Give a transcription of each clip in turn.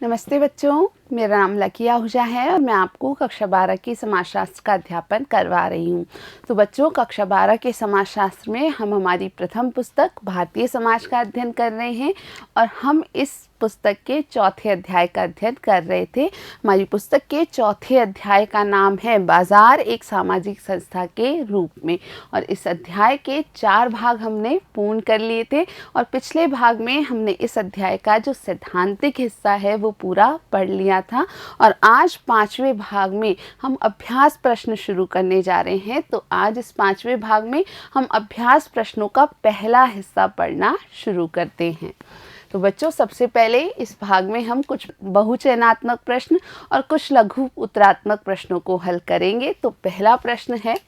नमस्ते बच्चों, मेरा नाम लकी आहूजा है और मैं आपको कक्षा 12 की समाजशास्त्र का अध्यापन करवा रही हूँ। तो बच्चों, कक्षा 12 के समाजशास्त्र में हम हमारी प्रथम पुस्तक भारतीय समाज का अध्ययन कर रहे हैं और हम इस पुस्तक के चौथे अध्याय का अध्ययन कर रहे थे। हमारी पुस्तक के चौथे अध्याय का नाम है बाजार एक सामाजिक संस्था के रूप में और इस अध्याय के 4 भाग हमने पूर्ण कर लिए थे और पिछले भाग में हमने इस अध्याय का जो सैद्धांतिक हिस्सा है वो पूरा पढ़ लिया था और आज 5वें भाग में हम अभ्यास प्रश्न शुरू करने जा रहे हैं। तो आज इस 5वें भाग में हम अभ्यास प्रश्नों का पहला हिस्सा पढ़ना शुरू करते हैं। तो बच्चों, सबसे पहले इस भाग में हम कुछ बहुचयनात्मक प्रश्न और कुछ लघु उत्तरात्मक प्रश्नों को हल करेंगे। तो पहला प्रश्न है,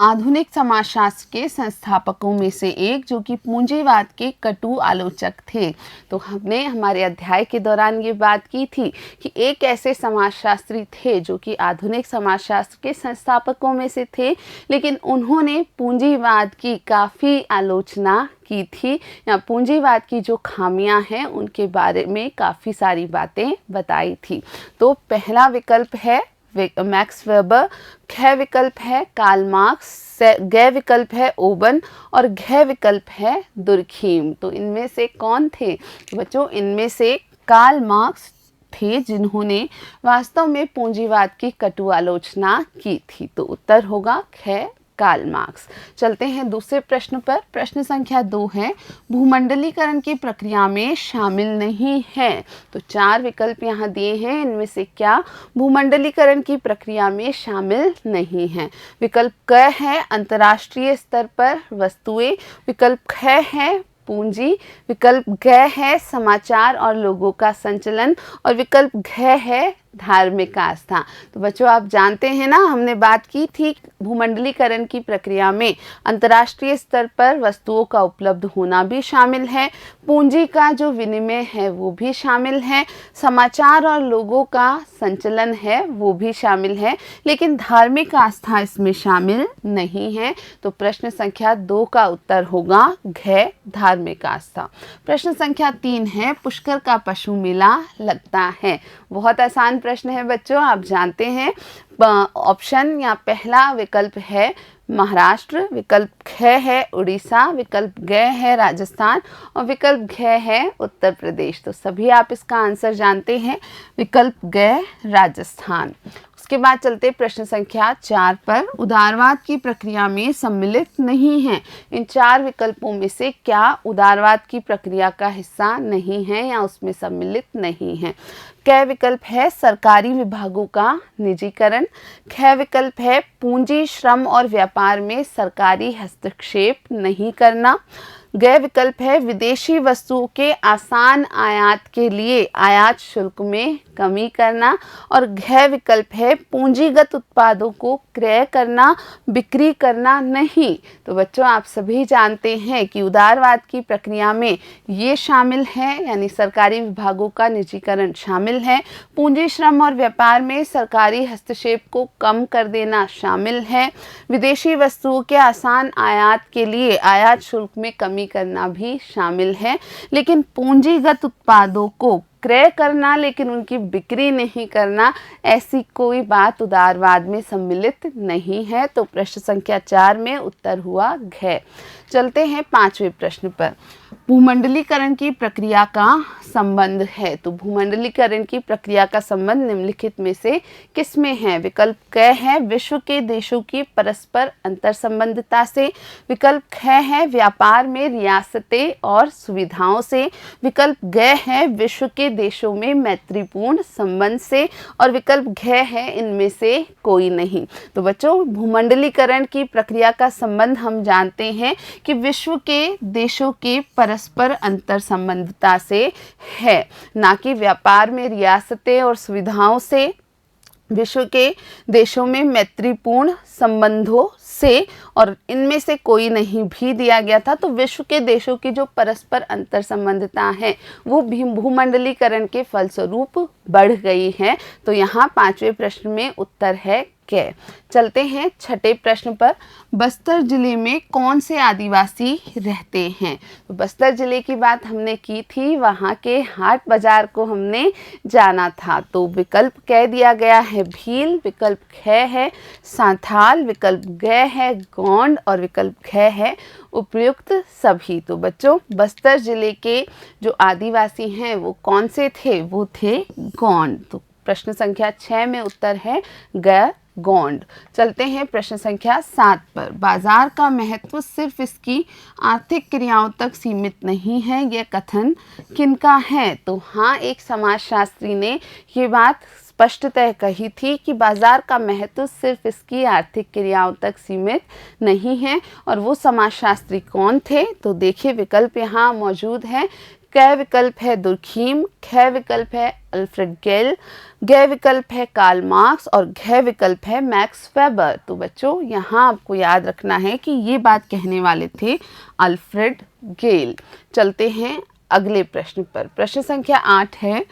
आधुनिक समाजशास्त्र के संस्थापकों में से एक जो कि पूंजीवाद के कटु आलोचक थे। तो हमने हमारे अध्याय के दौरान ये बात की थी कि एक ऐसे समाजशास्त्री थे जो कि आधुनिक समाजशास्त्र के संस्थापकों में से थे, लेकिन उन्होंने पूंजीवाद की काफ़ी आलोचना की थी या पूंजीवाद की जो खामियां हैं उनके बारे में काफ़ी सारी बातें बताई थी। तो पहला विकल्प है मैक्स वेबर, ख विकल्प है कार्ल मार्क्स, ग विकल्प है ओबन और घ विकल्प है दुर्खीम। तो इनमें से कौन थे? बच्चों, इनमें से कार्ल मार्क्स थे जिन्होंने वास्तव में पूंजीवाद की कटु आलोचना की थी। तो उत्तर होगा ख कार्ल मार्क्स। चलते हैं दूसरे प्रश्न पर। प्रश्न संख्या 2 है, भूमंडलीकरण की प्रक्रिया में शामिल नहीं है। तो 4 विकल्प यहाँ दिए हैं, इनमें से क्या भूमंडलीकरण की प्रक्रिया में शामिल नहीं है? विकल्प क है अंतर्राष्ट्रीय स्तर पर वस्तुएं, विकल्प ख है पूंजी, विकल्प घ है समाचार और लोगों का संचलन और विकल्प घ है धार्मिक आस्था। तो बच्चों, आप जानते हैं ना, हमने बात की थी भूमंडलीकरण की प्रक्रिया में अंतर्राष्ट्रीय स्तर पर वस्तुओं का उपलब्ध होना भी शामिल है, पूंजी का जो विनिमय है वो भी शामिल है, समाचार और लोगों का संचलन है वो भी शामिल है, लेकिन धार्मिक आस्था इसमें शामिल नहीं है। तो प्रश्न संख्या 2 का उत्तर होगा घ धार्मिक आस्था। प्रश्न संख्या 3 है, पुष्कर का पशु मेला लगता है। बहुत आसान प्रश्न है बच्चों, आप जानते हैं। ऑप्शन या पहला विकल्प है महाराष्ट्र, विकल्प ख है उड़ीसा, विकल्प ग है राजस्थान और विकल्प घ है उत्तर प्रदेश। तो सभी आप इसका आंसर जानते हैं, विकल्प ग राजस्थान। उसके बाद चलते प्रश्न संख्या 4 पर, उदारवाद की प्रक्रिया में सम्मिलित नहीं है। इन 4 विकल्पों में से क्या उदारवाद की प्रक्रिया का हिस्सा नहीं है या उसमें सम्मिलित नहीं है? क विकल्प है सरकारी विभागों का निजीकरण, ख विकल्प है पूंजी श्रम और व्यापार में सरकारी हस्तक्षेप नहीं करना, ग विकल्प है विदेशी वस्तुओं के आसान आयात के लिए आयात शुल्क में कमी करना और घ विकल्प है पूंजीगत उत्पादों को क्रय करना, बिक्री करना नहीं। तो बच्चों, आप सभी जानते हैं कि उदारवाद की प्रक्रिया में ये शामिल है, यानी सरकारी विभागों का निजीकरण शामिल है, पूंजी श्रम और व्यापार में सरकारी हस्तक्षेप को कम कर देना शामिल है, विदेशी वस्तुओं के आसान आयात के लिए आयात शुल्क में कमी करना भी शामिल है, लेकिन पूंजीगत उत्पादों को क्रय करना लेकिन उनकी बिक्री नहीं करना, ऐसी कोई बात उदारवाद में सम्मिलित नहीं है। तो प्रश्न संख्या 4 में उत्तर हुआ घ। चलते हैं 5वें प्रश्न पर। भूमंडलीकरण की प्रक्रिया का संबंध है। तो भूमंडलीकरण की प्रक्रिया का संबंध निम्नलिखित में से किसमें है? विकल्प क है विश्व के देशों की परस्पर अंतर संबंधिता से, विकल्प ख है व्यापार में रियासतें और सुविधाओं से, विकल्प ग है विश्व के देशों में मैत्रीपूर्ण संबंध से और विकल्प घ है इनमें से कोई नहीं। तो बच्चों, भूमंडलीकरण की प्रक्रिया का संबंध हम जानते हैं कि विश्व के देशों के परस्पर अंतर संबंधिता से है, ना कि व्यापार में रियासतें और सुविधाओं से, विश्व के देशों में मैत्रीपूर्ण संबंधों से और इनमें से कोई नहीं भी दिया गया था। तो विश्व के देशों की जो परस्पर अंतर संबंधिता है वो भूमंडलीकरण के फलस्वरूप बढ़ गई है। तो यहाँ 5वें प्रश्न में उत्तर है कै। चलते हैं छठे प्रश्न पर। बस्तर जिले में कौन से आदिवासी रहते हैं? तो बस्तर जिले की बात हमने की थी, वहाँ के हाट बाजार को हमने जाना था। तो विकल्प कै दिया गया है भील, विकल्प ख है सांथाल, विकल्प ग है गोंड और विकल्प घ है उपयुक्त सभी। तो बच्चों, बस्तर जिले के जो आदिवासी हैं वो कौन से थे? वो थे गोंड। तो प्रश्न संख्या 6 में उत्तर है ग गोंड। चलते हैं प्रश्न संख्या 7 पर। बाजार का महत्व सिर्फ इसकी आर्थिक क्रियाओं तक सीमित नहीं है, यह कथन किनका है? तो हाँ, एक समाजशास्त्री ने ये बात स्पष्टतः कही थी कि बाजार का महत्व सिर्फ इसकी आर्थिक क्रियाओं तक सीमित नहीं है। और वो समाजशास्त्री कौन थे? तो देखिए, विकल्प यहाँ मौजूद है। क विकल्प है दुर्खीम, ख विकल्प है अल्फ्रेड गेल, ग विकल्प है कार्ल मार्क्स और घ विकल्प है मैक्स वेबर। तो बच्चों, यहाँ आपको याद रखना है कि ये बात कहने वाले थे अल्फ्रेड गेल। चलते हैं अगले प्रश्न पर। प्रश्न संख्या 8 है,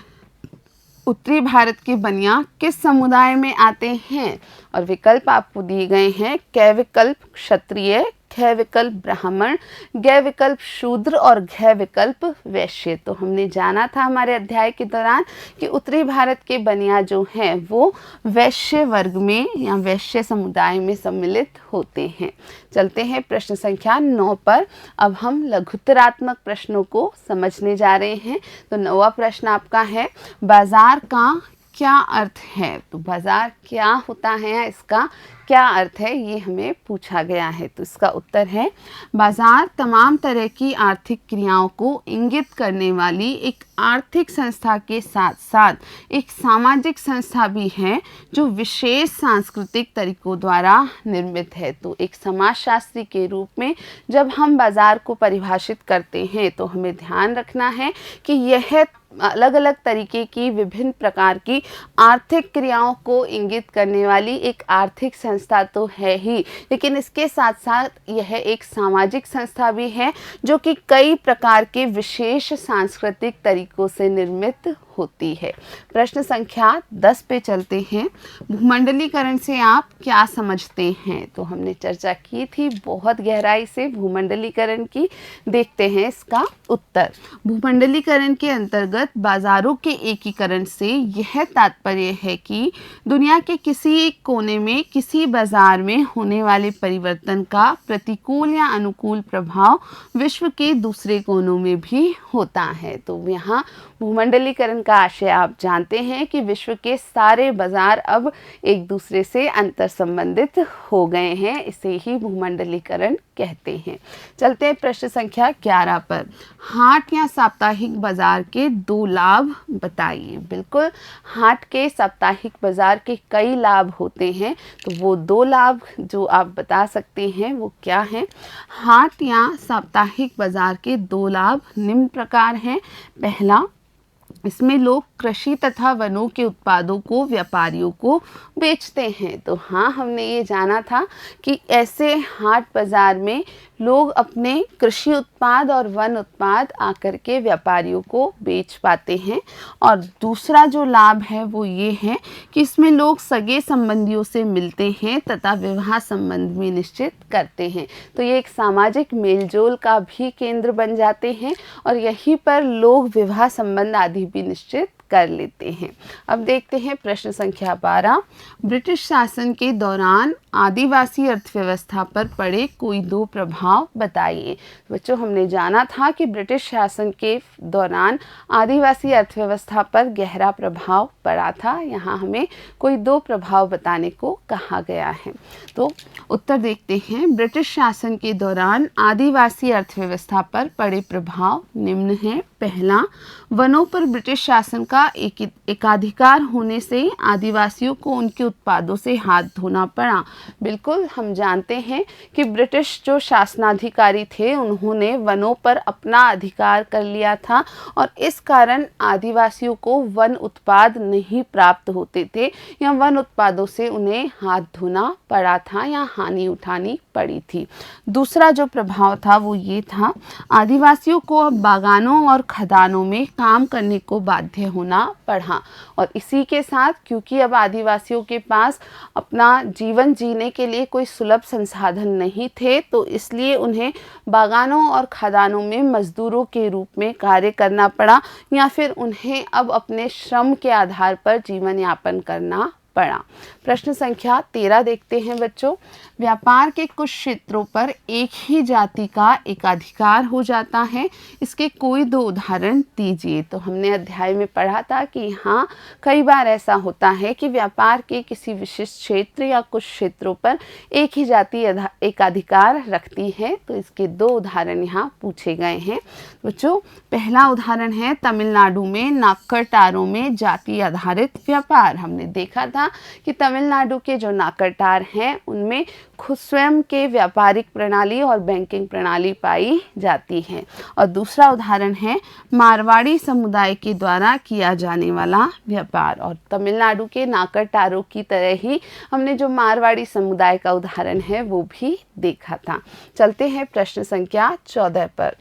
उत्तरी भारत के बनिया किस समुदाय में आते हैं? और विकल्प आपको दिए गए हैं। क विकल्प क्षत्रिय, ख विकल्प ब्राह्मण, ग विकल्प शूद्र और घ विकल्प वैश्य। तो हमने जाना था हमारे अध्याय के दौरान कि उत्तरी भारत के बनिया जो हैं वो वैश्य वर्ग में या वैश्य समुदाय में सम्मिलित होते हैं। चलते हैं प्रश्न संख्या 9 पर। अब हम लघुत्तरात्मक प्रश्नों को समझने जा रहे हैं। तो 9वां प्रश्न आपका है, बाजार का क्या अर्थ है? तो बाजार क्या होता है, इसका क्या अर्थ है, ये हमें पूछा गया है। तो इसका उत्तर है, बाजार तमाम तरह की आर्थिक क्रियाओं को इंगित करने वाली एक आर्थिक संस्था के साथ साथ एक सामाजिक संस्था भी है जो विशेष सांस्कृतिक तरीकों द्वारा निर्मित है। तो एक समाजशास्त्री के रूप में जब हम बाजार को परिभाषित करते हैं तो हमें ध्यान रखना है कि यह अलग अलग तरीके की विभिन्न प्रकार की आर्थिक क्रियाओं को इंगित करने वाली एक आर्थिक संस्था तो है ही, लेकिन इसके साथ साथ यह एक सामाजिक संस्था भी है जो कि कई प्रकार के विशेष सांस्कृतिक तरीकों से निर्मित होती है। प्रश्न संख्या 10 पे चलते हैं। भूमंडलीकरण से आप क्या समझते हैं? तो हमने चर्चा की थी बहुत गहराई से भूमंडलीकरण की। देखते हैं इसका उत्तर। भूमंडलीकरण के अंतर्गत बाजारों के एकीकरण से यह तात्पर्य है कि दुनिया के किसी एक कोने में किसी बाजार में होने वाले परिवर्तन का प्रतिकूल या अनुकूल प्रभाव विश्व के दूसरे कोनों में भी होता है। तो यहाँ भूमंडलीकरण का आशय आप जानते हैं कि विश्व के सारे बाजार अब एक दूसरे से अंतर संबंधित हो गए हैं, इसे ही भूमंडलीकरण कहते हैं। चलते हैं प्रश्न संख्या 11 पर। हाट या साप्ताहिक बाजार के 2 लाभ बताइए। बिल्कुल, हाट के साप्ताहिक बाजार के कई लाभ होते हैं, तो वो 2 लाभ जो आप बता सकते हैं वो क्या हैं? हाट या साप्ताहिक बाजार के 2 लाभ निम्न प्रकार हैं। पहला, इसमें लोग कृषि तथा वनों के उत्पादों को व्यापारियों को बेचते हैं। तो हाँ, हमने ये जाना था कि ऐसे हाट बाजार में लोग अपने कृषि उत्पाद और वन उत्पाद आकर के व्यापारियों को बेच पाते हैं। और दूसरा जो लाभ है वो ये है कि इसमें लोग सगे संबंधियों से मिलते हैं तथा विवाह संबंध भी निश्चित करते हैं। तो ये एक सामाजिक मेलजोल का भी केंद्र बन जाते हैं और यहीं पर लोग विवाह संबंध आदि भी निश्चित कर लेते हैं। अब देखते हैं प्रश्न संख्या 12। ब्रिटिश शासन के दौरान आदिवासी अर्थव्यवस्था पर पड़े कोई 2 प्रभाव बताइए। बच्चों, हमने जाना था कि ब्रिटिश शासन के दौरान आदिवासी अर्थव्यवस्था पर गहरा प्रभाव पड़ा था। यहाँ हमें कोई 2 प्रभाव बताने को कहा गया है। तो उत्तर देखते हैं। ब्रिटिश शासन के दौरान आदिवासी अर्थव्यवस्था पर पड़े प्रभाव निम्न हैं। पहला, वनों पर ब्रिटिश शासन का एकाधिकार होने से आदिवासियों को उनके उत्पादों से हाथ धोना पड़ा। बिल्कुल, हम जानते हैं कि ब्रिटिश जो शासनाधिकारी थे उन्होंने वनों पर अपना अधिकार कर लिया था और इस कारण आदिवासियों को वन उत्पाद नहीं प्राप्त होते थे या वन उत्पादों से उन्हें हाथ धोना पड़ा था या हानि उठानी पड़ी थी। दूसरा जो प्रभाव था वो ये था, आदिवासियों को अब बागानों और खदानों में काम करने को बाध्य होना होना पड़ा। और इसी के साथ क्योंकि अब आदिवासियों के पास अपना जीवन जीने के लिए कोई सुलभ संसाधन नहीं थे, तो इसलिए उन्हें बागानों और खदानों में मजदूरों के रूप में कार्य करना पड़ा, या फिर उन्हें अब अपने श्रम के आधार पर जीवन यापन करना पड़ा। प्रश्न संख्या 13 देखते हैं बच्चों। व्यापार के कुछ क्षेत्रों पर एक ही जाति का एकाधिकार हो जाता है, इसके कोई 2 उदाहरण दीजिए। तो हमने अध्याय में पढ़ा था कि हाँ, कई बार ऐसा होता है कि व्यापार के किसी विशिष्ट क्षेत्र या कुछ क्षेत्रों पर एक ही जाति एकाधिकार रखती है। तो इसके 2 उदाहरण यहाँ पूछे गए हैं बच्चों। पहला उदाहरण है तमिलनाडु में नाकरटारों में जाति आधारित व्यापार। हमने देखा था कि तमिलनाडु के जो नाकरटार हैं उनमें खुद स्वयं के व्यापारिक प्रणाली और बैंकिंग प्रणाली पाई जाती है। और दूसरा उदाहरण है मारवाड़ी समुदाय के द्वारा किया जाने वाला व्यापार। और तमिलनाडु के नाकरटारों की तरह ही हमने जो मारवाड़ी समुदाय का उदाहरण है वो भी देखा था। चलते हैं प्रश्न संख्या 14 पर।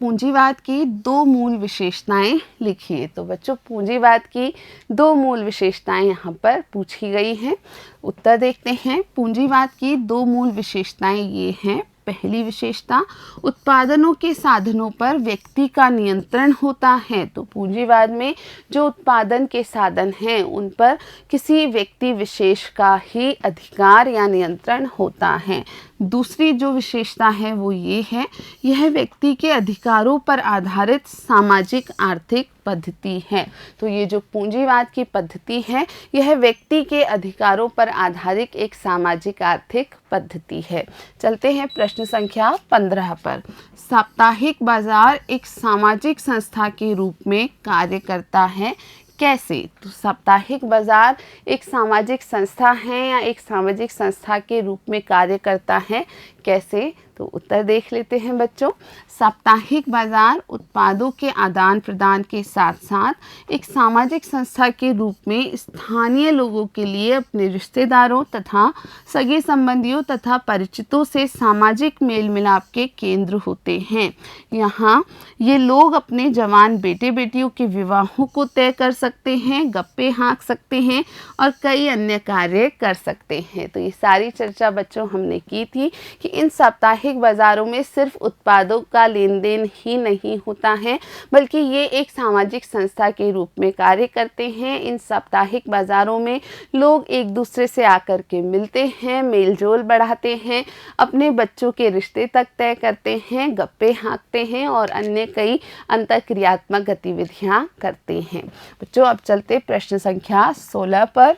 पूंजीवाद की 2 मूल विशेषताएं लिखिए। तो बच्चों, पूंजीवाद की 2 मूल विशेषताएं यहाँ पर पूछी गई हैं। उत्तर देखते हैं। पूंजीवाद की 2 मूल विशेषताएं ये हैं। पहली विशेषता, उत्पादनों के साधनों पर व्यक्ति का नियंत्रण होता है। तो पूंजीवाद में जो उत्पादन के साधन हैं उन पर किसी व्यक्ति विशेष का ही अधिकार या नियंत्रण होता है। दूसरी जो विशेषता है वो ये है, यह व्यक्ति के अधिकारों पर आधारित सामाजिक आर्थिक पद्धति है। तो ये जो पूंजीवाद की पद्धति है यह व्यक्ति के अधिकारों पर आधारित एक सामाजिक आर्थिक पद्धति है। चलते हैं प्रश्न संख्या 15 पर। साप्ताहिक बाजार एक सामाजिक संस्था के रूप में कार्य करता है, कैसे? तो साप्ताहिक बाजार एक सामाजिक संस्था है या एक सामाजिक संस्था के रूप में कार्य करता है, कैसे? तो उत्तर देख लेते हैं बच्चों। साप्ताहिक बाजार उत्पादों के आदान प्रदान के साथ साथ एक सामाजिक संस्था के रूप में स्थानीय लोगों के लिए अपने रिश्तेदारों तथा सगे संबंधियों तथा परिचितों से सामाजिक मेल मिलाप के केंद्र होते हैं। यहाँ ये लोग अपने जवान बेटे बेटियों के विवाहों को तय कर सकते हैं, गप्पे हाँक सकते हैं और कई अन्य कार्य कर सकते हैं। तो ये सारी चर्चा बच्चों हमने की थी कि इन साप्ताहिक बाजारों में सिर्फ उत्पादों का लेन देन ही नहीं होता है, बल्कि ये एक सामाजिक संस्था के रूप में कार्य करते हैं। इन साप्ताहिक बाजारों में लोग एक दूसरे से आकर के मिलते हैं, मेलजोल बढ़ाते हैं, अपने बच्चों के रिश्ते तक तय करते हैं, गप्पे हाँकते हैं और अन्य कई अंतःक्रियात्मक गतिविधियां करते हैं। बच्चों, अब चलते प्रश्न संख्या 16 पर।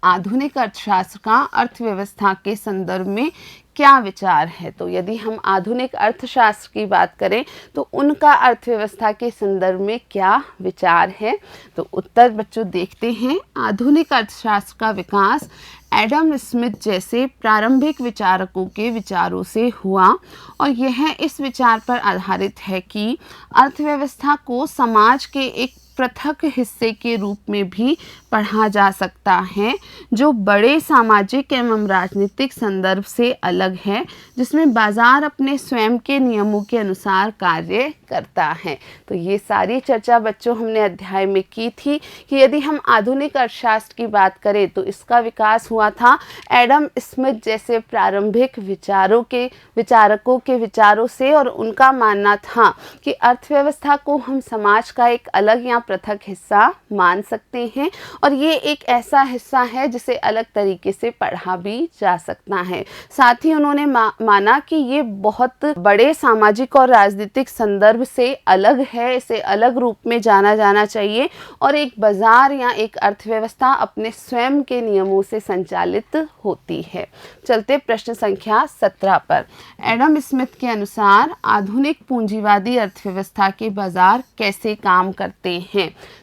आधुनिक अर्थशास्त्र का अर्थव्यवस्था के संदर्भ में क्या विचार है? तो यदि हम आधुनिक अर्थशास्त्र की बात करें तो उनका अर्थव्यवस्था के संदर्भ में क्या विचार है? तो उत्तर बच्चों देखते हैं। आधुनिक अर्थशास्त्र का विकास एडम स्मिथ जैसे प्रारंभिक विचारकों के विचारों से हुआ और यह इस विचार पर आधारित है कि अर्थव्यवस्था को समाज के एक पृथक हिस्से के रूप में भी पढ़ा जा सकता है, जो बड़े सामाजिक एवं राजनीतिक संदर्भ से अलग है, जिसमें बाजार अपने स्वयं के नियमों के अनुसार कार्य करता है। तो ये सारी चर्चा बच्चों हमने अध्याय में की थी कि यदि हम आधुनिक अर्थशास्त्र की बात करें तो इसका विकास हुआ था एडम स्मिथ जैसे प्रारंभिक विचारकों के विचारों से, और उनका मानना था कि अर्थव्यवस्था को हम समाज का एक अलग या पृथक हिस्सा मान सकते हैं और ये एक ऐसा हिस्सा है जिसे अलग तरीके से पढ़ा भी जा सकता है। साथ ही उन्होंने माना कि ये बहुत बड़े सामाजिक और राजनीतिक संदर्भ से अलग है, इसे अलग रूप में जाना जाना चाहिए और एक बाजार या एक अर्थव्यवस्था अपने स्वयं के नियमों से संचालित होती है। चलते प्रश्न संख्या 17 पर। एडम स्मिथ के अनुसार आधुनिक पूंजीवादी अर्थव्यवस्था के बाजार कैसे काम करते हैं?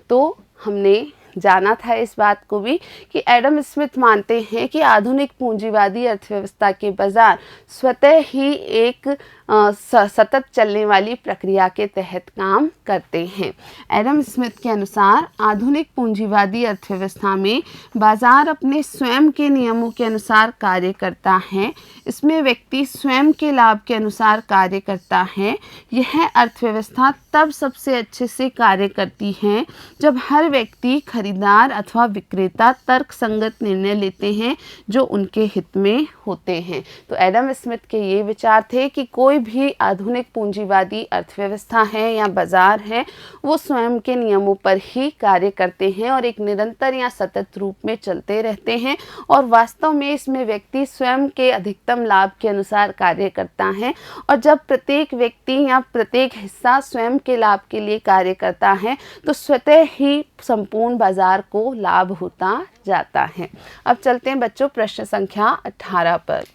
तो हमने जाना था इस बात को भी कि एडम स्मिथ मानते हैं कि आधुनिक पूंजीवादी अर्थव्यवस्था के बाजार स्वतः ही एक सतत चलने वाली प्रक्रिया के तहत काम करते हैं। एडम स्मिथ के अनुसार आधुनिक पूंजीवादी अर्थव्यवस्था में बाजार अपने स्वयं के नियमों के अनुसार कार्य करता है। इसमें व्यक्ति स्वयं के लाभ के अनुसार कार्य करता है। यह अर्थव्यवस्था तब सबसे अच्छे से कार्य करती है जब हर व्यक्ति, खरीदार अथवा विक्रेता तर्कसंगत निर्णय लेते हैं जो उनके हित में होते हैं। तो एडम स्मिथ के ये विचार थे कि कोई भी आधुनिक पूंजीवादी अर्थव्यवस्था है या बाजार है, वो स्वयं के नियमों पर ही कार्य करते हैं और एक निरंतर या सतत रूप में चलते रहते हैं, और वास्तव में इसमें व्यक्ति स्वयं के अधिकतम लाभ के अनुसार कार्य करता है। और जब प्रत्येक व्यक्ति या प्रत्येक हिस्सा स्वयं के लाभ के लिए कार्य करता है तो स्वतः ही संपूर्ण बाजार को लाभ होता जाता है। अब चलते हैं बच्चों प्रश्न संख्या 18 पर।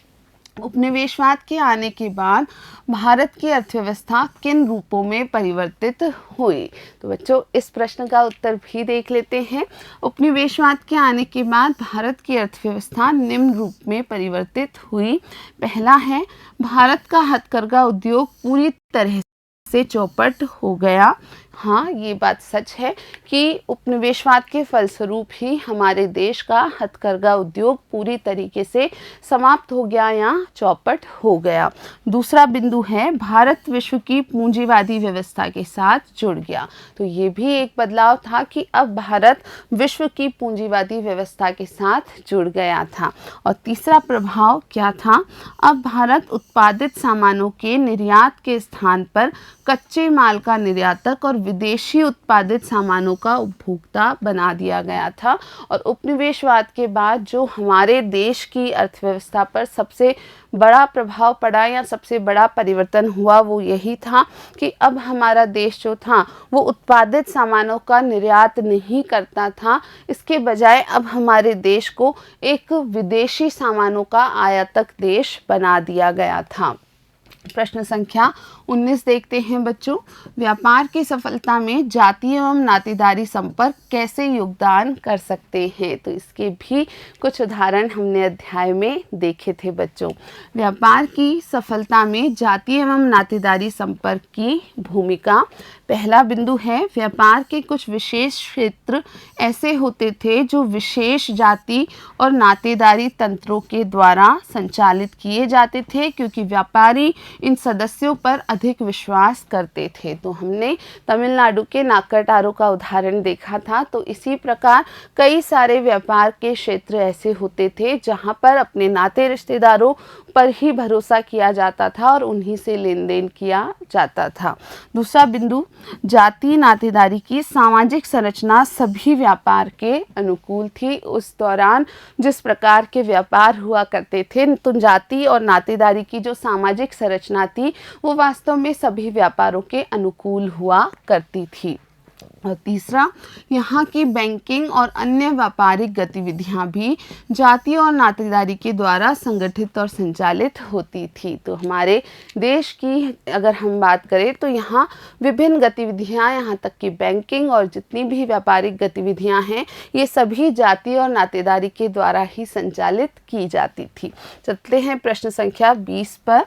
उपनिवेशवाद के आने के बाद भारत की अर्थव्यवस्था किन रूपों में परिवर्तित हुई? तो बच्चों इस प्रश्न का उत्तर भी देख लेते हैं। उपनिवेशवाद के आने के बाद भारत की अर्थव्यवस्था निम्न रूप में परिवर्तित हुई। पहला है, भारत का हथकरघा उद्योग पूरी तरह से चौपट हो गया। हाँ, ये बात सच है कि उपनिवेशवाद के फलस्वरूप ही हमारे देश का हथकरघा उद्योग पूरी तरीके से समाप्त हो गया या चौपट हो गया। दूसरा बिंदु है, भारत विश्व की पूंजीवादी व्यवस्था के साथ जुड़ गया। तो ये भी एक बदलाव था कि अब भारत विश्व की पूंजीवादी व्यवस्था के साथ जुड़ गया था। और तीसरा प्रभाव क्या था? अब भारत उत्पादित सामानों के निर्यात के स्थान पर कच्चे माल का निर्यातक और विदेशी उत्पादित सामानों का उपभोक्ता बना दिया गया था। और उपनिवेशवाद के बाद जो हमारे देश की अर्थव्यवस्था पर सबसे बड़ा प्रभाव पड़ा या सबसे बड़ा परिवर्तन हुआ वो यही था कि अब हमारा देश जो था वो उत्पादित सामानों का निर्यात नहीं करता था। इसके बजाय अब हमारे देश को एक विदेशी सामानों का आयातक देश बना दिया गया था। प्रश्न संख्या 19 देखते हैं बच्चों। व्यापार की सफलता में जाति एवं नातेदारी संपर्क कैसे योगदान कर सकते हैं? तो इसके भी कुछ उदाहरण हमने अध्याय में देखे थे बच्चों। व्यापार की सफलता में जाति एवं नातेदारी संपर्क की भूमिका। पहला बिंदु है, व्यापार के कुछ विशेष क्षेत्र ऐसे होते थे जो विशेष जाति और नातेदारी तंत्रों के द्वारा संचालित किए जाते थे, क्योंकि व्यापारी इन सदस्यों पर अधिक विश्वास करते थे। तो हमने तमिलनाडु के नाकरटारू का उदाहरण देखा था। तो इसी प्रकार कई सारे व्यापार के क्षेत्र ऐसे होते थे जहां पर अपने नाते रिश्तेदारों पर ही भरोसा किया जाता था और उन्हीं से लेन देन किया जाता था। दूसरा बिंदु, जाति नातेदारी की सामाजिक संरचना सभी व्यापार के अनुकूल थी। उस दौरान जिस प्रकार के व्यापार हुआ करते थे, तो जाति और नातेदारी की जो सामाजिक संरचना थी वो वास्तव में सभी व्यापारों के अनुकूल हुआ करती थी। और तीसरा, यहाँ की बैंकिंग और अन्य व्यापारिक गतिविधियाँ भी जाति और नातेदारी के द्वारा संगठित और संचालित होती थी। तो हमारे देश की अगर हम बात करें तो यहाँ विभिन्न गतिविधियाँ, यहाँ तक कि बैंकिंग और जितनी भी व्यापारिक गतिविधियाँ हैं, ये सभी जाति और नातेदारी के द्वारा ही संचालित की जाती थी। चलते हैं प्रश्न संख्या 20 पर।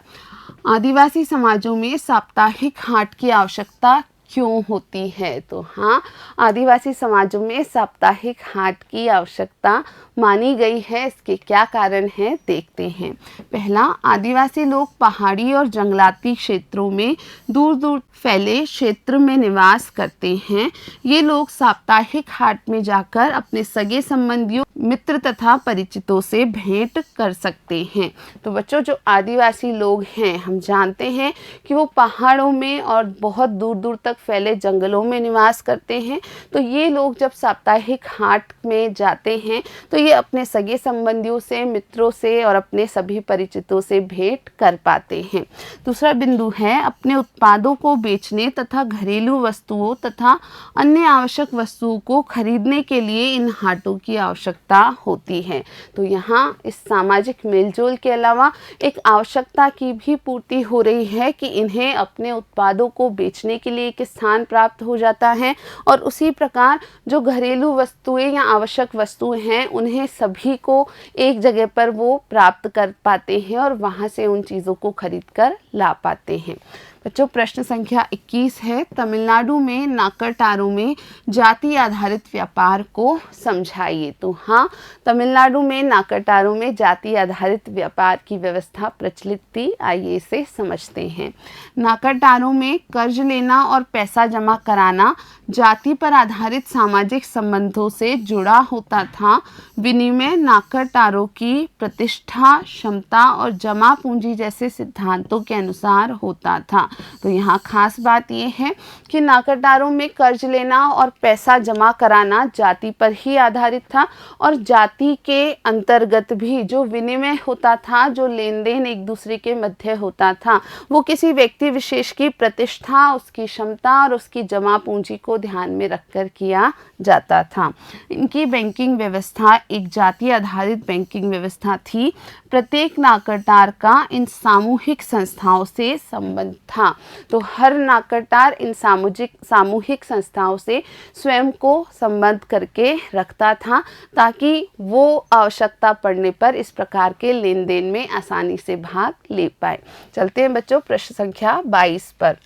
आदिवासी समाजों में साप्ताहिक हाट की आवश्यकता क्यों होती है? तो हाँ, आदिवासी समाजों में साप्ताहिक हाट की आवश्यकता मानी गई है। इसके क्या कारण हैं देखते हैं। पहला, आदिवासी लोग पहाड़ी और जंगलाती क्षेत्रों में दूर दूर फैले क्षेत्र में निवास करते हैं। ये लोग साप्ताहिक हाट में जाकर अपने सगे संबंधियों, मित्र तथा परिचितों से भेंट कर सकते हैं। तो बच्चों, जो आदिवासी लोग हैं, हम जानते हैं कि वो पहाड़ों में और बहुत दूर दूर तक फैले जंगलों में निवास करते हैं। तो ये लोग जब साप्ताहिक हाट में जाते हैं तो ये अपने सगे संबंधियों से, मित्रों से और अपने सभी परिचितों से भेंट कर पाते हैं। दूसरा बिंदु है, अपने उत्पादों को बेचने तथा घरेलू वस्तुओं तथा अन्य आवश्यक वस्तुओं को खरीदने के लिए इन हाटों की आवश्यकता होती है। तो यहाँ इस सामाजिक मेलजोल के अलावा एक आवश्यकता की भी पूर्ति हो रही है कि इन्हें अपने उत्पादों को बेचने के लिए एक स्थान प्राप्त हो जाता है और उसी प्रकार जो घरेलू वस्तुएं या आवश्यक वस्तुएं हैं उन्हें सभी को एक जगह पर वो प्राप्त कर पाते हैं और वहाँ से उन चीज़ों को खरीद कर ला पाते हैं। बच्चों प्रश्न संख्या 21 है, तमिलनाडु में नाकरटारों में जाति आधारित व्यापार को समझाइए। तो हाँ, तमिलनाडु में नाकरटारों में जाति आधारित व्यापार की व्यवस्था प्रचलित थी। आइए इसे समझते हैं। नाकरटारों में कर्ज लेना और पैसा जमा कराना जाति पर आधारित सामाजिक संबंधों से जुड़ा होता था। विनिमय नाकरटारों की प्रतिष्ठा, क्षमता और जमा पूंजी जैसे सिद्धांतों के अनुसार होता था। तो यहाँ खास बात यह है कि नाकरटारों में कर्ज लेना और पैसा जमा कराना जाति पर ही आधारित था और जाति के अंतर्गत भी जो विनिमय होता था, जो लेन देन एक दूसरे के मध्य होता था, वो किसी व्यक्ति विशेष की प्रतिष्ठा, उसकी क्षमता और उसकी जमा पूंजी को ध्यान में रखकर किया जाता था। इनकी बैंकिंग व्यवस्था एक जाति आधारित बैंकिंग व्यवस्था थी। प्रत्येक नाकरटार का इन सामूहिक संस्थाओं से संबंध था। तो हर नाकरटार इन सामूहिक संस्थाओं से स्वयं को संबद्ध करके रखता था ताकि वो आवश्यकता पड़ने पर इस प्रकार के लेन देन में आसानी से भाग ले पाए। चलते हैं बच्चों प्रश्न संख्या 22 पर।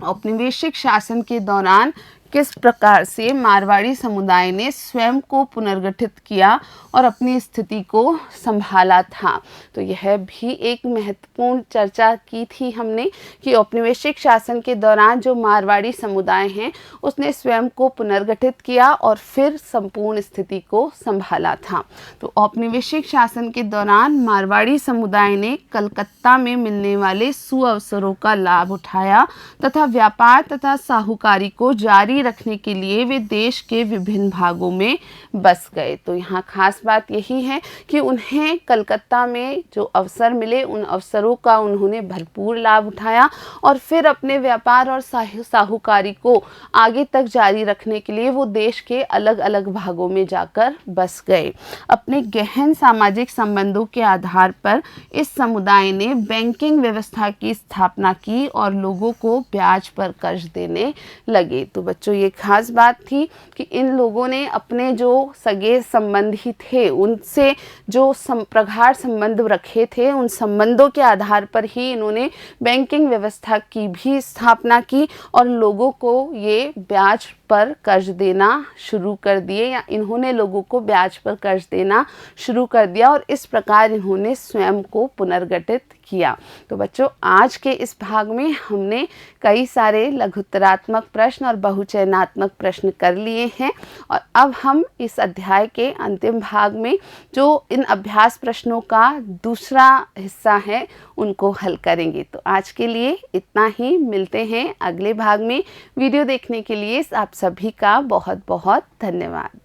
औपनिवेशिक शासन के दौरान किस प्रकार से मारवाड़ी समुदाय ने स्वयं को पुनर्गठित किया और अपनी स्थिति को संभाला था। तो यह भी एक महत्वपूर्ण चर्चा की थी हमने कि औपनिवेशिक शासन के दौरान जो मारवाड़ी समुदाय हैं उसने स्वयं को पुनर्गठित किया और फिर संपूर्ण स्थिति को संभाला था। तो औपनिवेशिक शासन के दौरान मारवाड़ी समुदाय ने कलकत्ता में मिलने वाले सुअवसरों का लाभ उठाया तथा व्यापार तथा साहूकारी को जारी रखने के लिए वे देश के विभिन्न भागों में बस गए। तो यहाँ खास बात यही है कि उन्हें कलकत्ता में जो अवसर मिले उन अवसरों का उन्होंने भरपूर लाभ उठाया और फिर अपने व्यापार और साहूकारी को आगे तक जारी रखने के लिए वो देश के अलग अलग भागों में जाकर बस गए। अपने गहन सामाजिक संबंधों के आधार पर इस समुदाय ने बैंकिंग व्यवस्था की स्थापना की और लोगों को ब्याज पर कर्ज देने लगे। तो बच्चों ये खास बात थी कि इन लोगों ने अपने जो सगे संबंधी थे उनसे जो प्रगाढ़ संबंध रखे थे, उन संबंधों के आधार पर ही इन्होंने बैंकिंग व्यवस्था की भी स्थापना की और लोगों को ये ब्याज पर कर्ज देना शुरू कर दिए या इन्होंने लोगों को ब्याज पर कर्ज देना शुरू कर दिया और इस प्रकार इन्होंने स्वयं को पुनर्गठित किया। तो बच्चों आज के इस भाग में हमने कई सारे लघुत्तरात्मक प्रश्न और बहुचयनात्मक प्रश्न कर लिए हैं और अब हम इस अध्याय के अंतिम भाग में जो इन अभ्यास प्रश्नों का दूसरा हिस्सा है उनको हल करेंगे। तो आज के लिए इतना ही, मिलते हैं अगले भाग में। वीडियो देखने के लिए आप सभी का बहुत बहुत धन्यवाद।